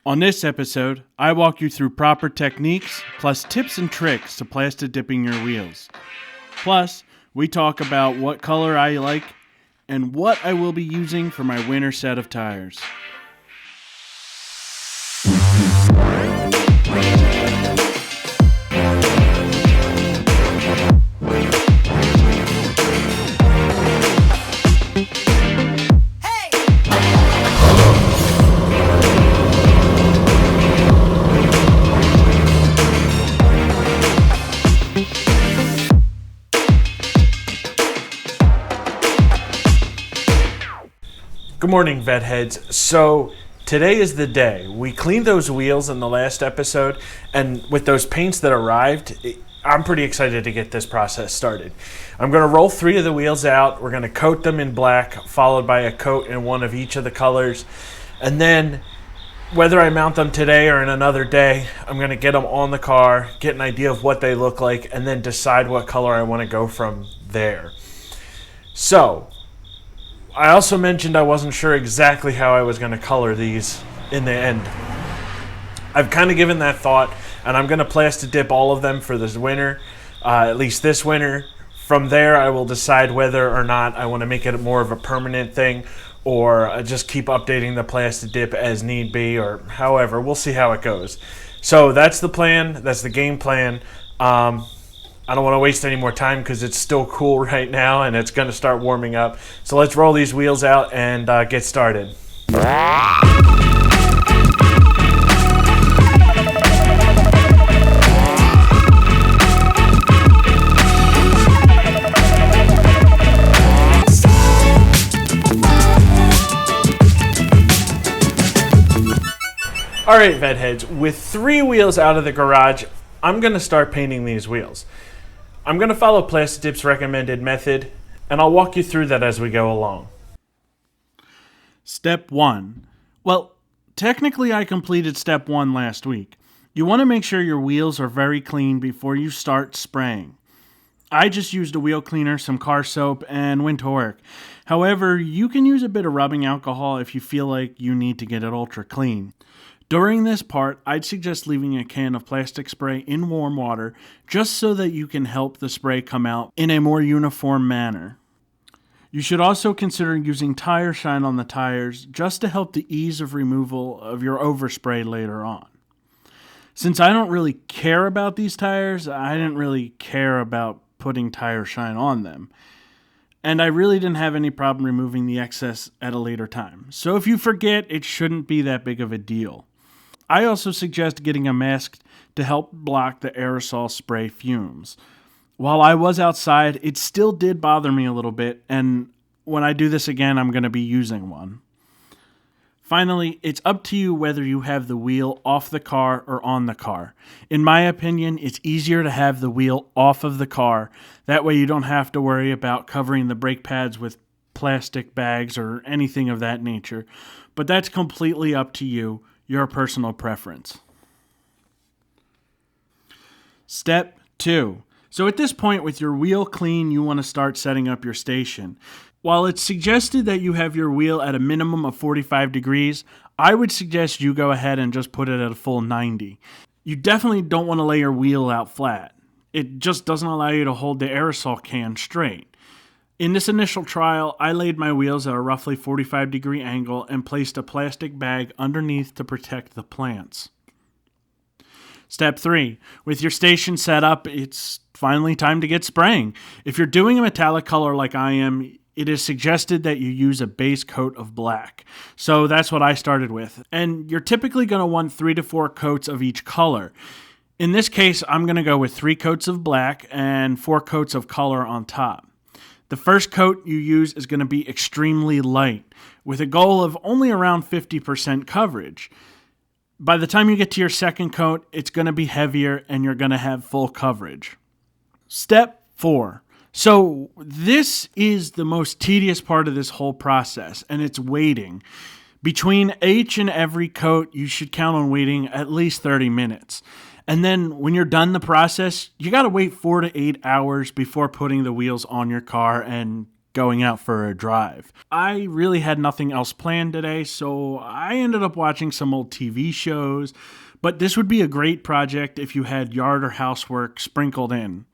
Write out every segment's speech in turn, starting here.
On this episode, I walk you through proper techniques, plus tips and tricks to plasti dipping your wheels. Plus, we talk about what color I like and what I will be using for my winter set of tires. Good morning, vet heads. So today is the day. We cleaned those wheels in the last episode, and with those paints that arrived, I'm pretty excited to get this process started. I'm going to roll 3 of the wheels out. We're going to coat them in black, followed by a coat in one of each of the colors. And then, whether I mount them today or in another day, I'm going to get them on the car, get an idea of what they look like, and then decide what color I want to go from there. So, I also mentioned I wasn't sure exactly how I was going to color these in the end. I've kind of given that thought, and I'm going to plasti dip all of them for this winter, at least this winter. From there, I will decide whether or not I want to make it more of a permanent thing or just keep updating the plasti dip as need be, or however. We'll see how it goes. So that's the plan. That's the game plan. I don't want to waste any more time because it's still cool right now and it's going to start warming up. So let's roll these wheels out and get started. All right, vet heads, with 3 wheels out of the garage, I'm going to start painting these wheels. I'm going to follow Plasti Dip's recommended method, and I'll walk you through that as we go along. Step 1. Well, technically I completed step 1 last week. You want to make sure your wheels are very clean before you start spraying. I just used a wheel cleaner, some car soap, and went to work. However, you can use a bit of rubbing alcohol if you feel like you need to get it ultra clean. During this part, I'd suggest leaving a can of plastic spray in warm water just so that you can help the spray come out in a more uniform manner. You should also consider using tire shine on the tires just to help the ease of removal of your overspray later on. Since I don't really care about these tires, I didn't really care about putting tire shine on them. And I really didn't have any problem removing the excess at a later time. So if you forget, it shouldn't be that big of a deal. I also suggest getting a mask to help block the aerosol spray fumes. While I was outside, it still did bother me a little bit, and when I do this again, I'm going to be using one. Finally, it's up to you whether you have the wheel off the car or on the car. In my opinion, it's easier to have the wheel off of the car. That way you don't have to worry about covering the brake pads with plastic bags or anything of that nature. But that's completely up to you, your personal preference. Step 2. So at this point, with your wheel clean, you want to start setting up your station. While it's suggested that you have your wheel at a minimum of 45 degrees, I would suggest you go ahead and just put it at a full 90. You definitely don't want to lay your wheel out flat. It just doesn't allow you to hold the aerosol can straight. In this initial trial, I laid my wheels at a roughly 45 degree angle and placed a plastic bag underneath to protect the plants. Step 3. With your station set up, it's finally time to get spraying. If you're doing a metallic color like I am, it is suggested that you use a base coat of black. So that's what I started with. And you're typically going to want 3 to 4 coats of each color. In this case, I'm going to go with 3 coats of black and 4 coats of color on top. The first coat you use is going to be extremely light, with a goal of only around 50% coverage. By the time you get to your second coat, it's going to be heavier and you're going to have full coverage. Step 4. So this is the most tedious part of this whole process, and it's waiting. Between each and every coat, you should count on waiting at least 30 minutes. And then when you're done the process, you got to wait 4 to 8 hours before putting the wheels on your car and going out for a drive. I really had nothing else planned today, so I ended up watching some old TV shows, but this would be a great project if you had yard or housework sprinkled in.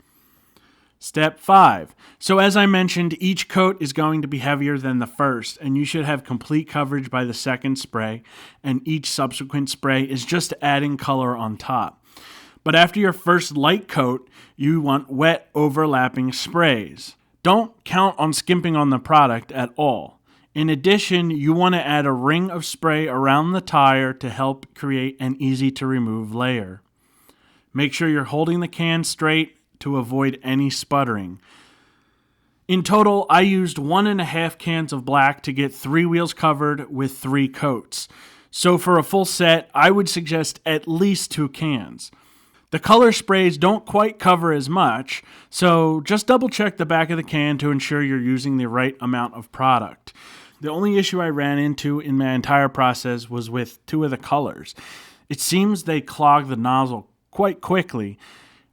Step 5. So as I mentioned, each coat is going to be heavier than the first, and you should have complete coverage by the second spray, and each subsequent spray is just adding color on top. But after your first light coat, you want wet overlapping sprays. Don't count on skimping on the product at all. In addition, you want to add a ring of spray around the tire to help create an easy to remove layer. Make sure you're holding the can straight to avoid any sputtering. In total, I used 1.5 cans of black to get 3 wheels covered with 3 coats. So for a full set, I would suggest at least 2 cans. The color sprays don't quite cover as much, so just double check the back of the can to ensure you're using the right amount of product. The only issue I ran into in my entire process was with 2 of the colors. It seems they clog the nozzle quite quickly,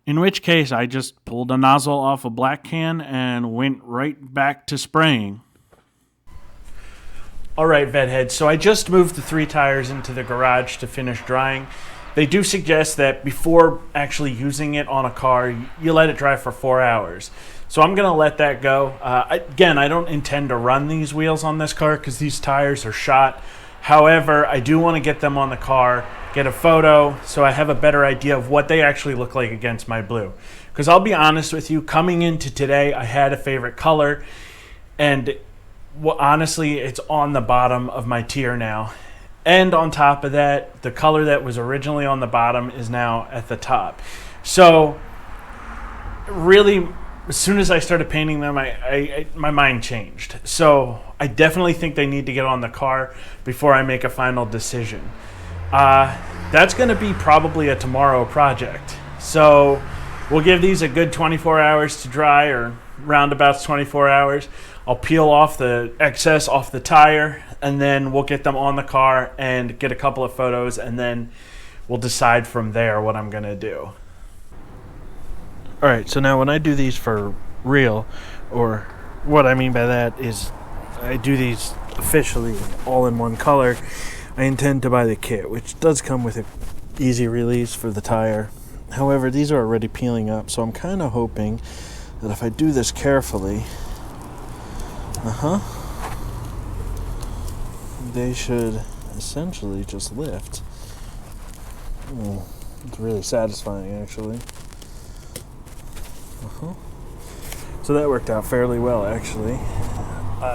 in which case I just pulled a nozzle off a black can and went right back to spraying. Alright, Vetheads, so I just moved the 3 tires into the garage to finish drying. They do suggest that before actually using it on a car, you let it dry for 4 hours. So I'm going to let that go. Again, I don't intend to run these wheels on this car because these tires are shot. However, I do want to get them on the car, get a photo, so I have a better idea of what they actually look like against my blue. Because I'll be honest with you, coming into today, I had a favorite color, and honestly, it's on the bottom of my tier now. And on top of that, the color that was originally on the bottom is now at the top. So, really, as soon as I started painting them, my mind changed. So I definitely think they need to get on the car before I make a final decision. That's going to be probably a tomorrow project. So we'll give these a good 24 hours to dry, or roundabouts 24 hours. I'll peel off the excess off the tire, and then we'll get them on the car and get a couple of photos, and then we'll decide from there what I'm going to do. Alright, so now when I do these for real, or what I mean by that is I do these officially all in one color, I intend to buy the kit, which does come with an easy release for the tire. However, these are already peeling up, so I'm kind of hoping that if I do this carefully, they should essentially just lift. It's really satisfying, actually. So that worked out fairly well, actually.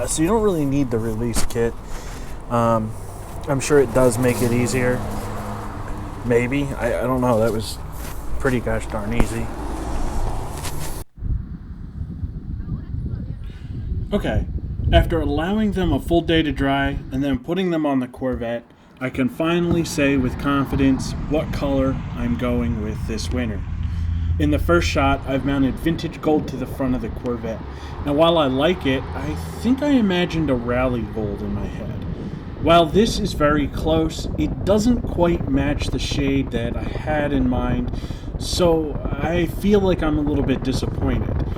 So you don't really need the release kit. I'm sure it does make it easier. Maybe. I don't know. That was pretty gosh darn easy. Okay, after allowing them a full day to dry and then putting them on the Corvette, I can finally say with confidence what color I'm going with this winter. In the first shot, I've mounted vintage gold to the front of the Corvette. Now while I like it, I think I imagined a rally gold in my head. While this is very close, it doesn't quite match the shade that I had in mind, so I feel like I'm a little bit disappointed.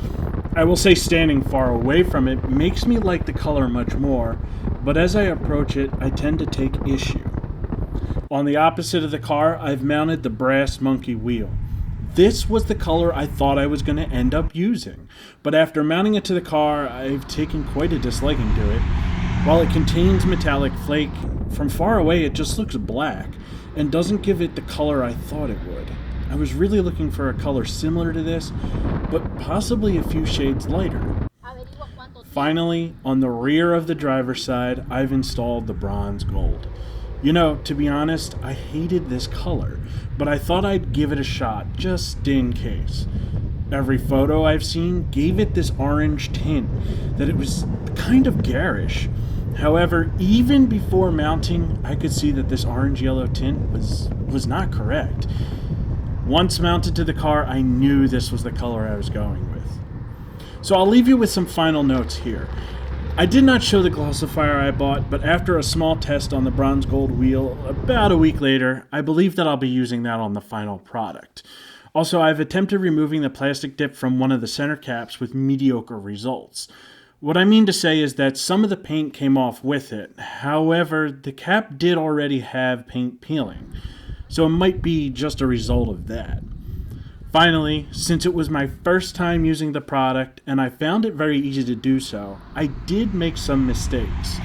I will say standing far away from it makes me like the color much more, but as I approach it, I tend to take issue. On the opposite of the car, I've mounted the brass monkey wheel. This was the color I thought I was going to end up using, but after mounting it to the car, I've taken quite a disliking to it. While it contains metallic flake, from far away it just looks black and doesn't give it the color I thought it would. I was really looking for a color similar to this, but possibly a few shades lighter. Finally, on the rear of the driver's side, I've installed the bronze gold. You know, to be honest, I hated this color, but I thought I'd give it a shot, just in case. Every photo I've seen gave it this orange tint, that it was kind of garish. However, even before mounting, I could see that this orange-yellow tint was not correct. Once mounted to the car, I knew this was the color I was going with. So I'll leave you with some final notes here. I did not show the glossifier I bought, but after a small test on the bronze gold wheel about a week later, I believe that I'll be using that on the final product. Also, I've attempted removing the plastic dip from one of the center caps with mediocre results. What I mean to say is that some of the paint came off with it. However, the cap did already have paint peeling, so it might be just a result of that. Finally, since it was my first time using the product and I found it very easy to do so, I did make some mistakes,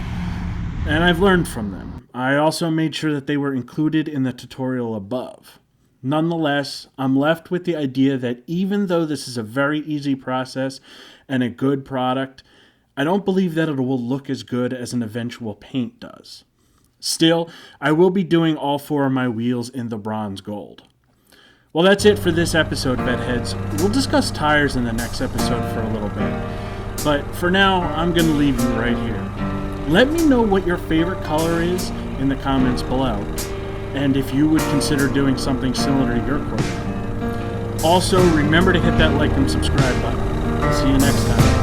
and I've learned from them. I also made sure that they were included in the tutorial above. Nonetheless, I'm left with the idea that even though this is a very easy process and a good product, I don't believe that it will look as good as an eventual paint does. Still, I will be doing all 4 of my wheels in the bronze gold. Well, that's it for this episode, Vetheads. We'll discuss tires in the next episode for a little bit. But for now, I'm going to leave you right here. Let me know what your favorite color is in the comments below, and if you would consider doing something similar to your Corvette. Also, remember to hit that like and subscribe button. See you next time.